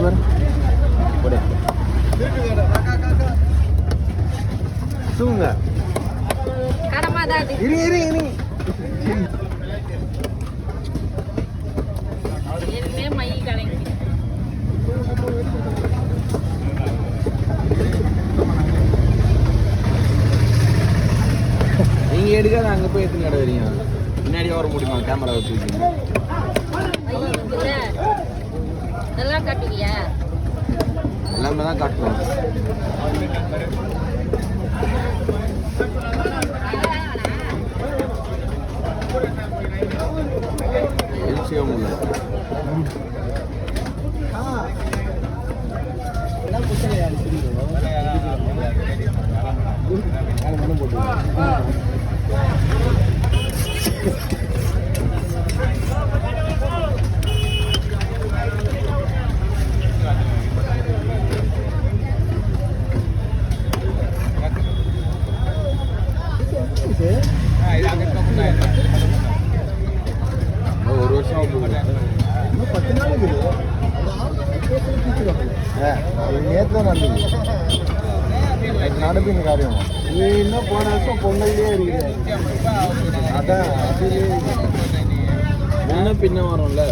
பாரு போடு தூங்க இரு இரு இரு நீங்க எடுக்காத அங்க போய் எத்தனை கடை வரீங்க முன்னாடி வர முடியுமா கேமரா வச்சுருக்கீங்க எல்லாம் காட்டுவியா எல்லாமே தான் காட்டுவோம் எழுச்சியே முடியல ஒரு வருஷம் இன்னும் 10 நாள் இருக்குது நேற்று தான் நடந்தது நடப்பிங்க காரியம் நீ இன்னும் போன வருஷம் பொங்கல்லே இருக்குது அதான் அதுலேயே முன்ன பின்ன வரும்ல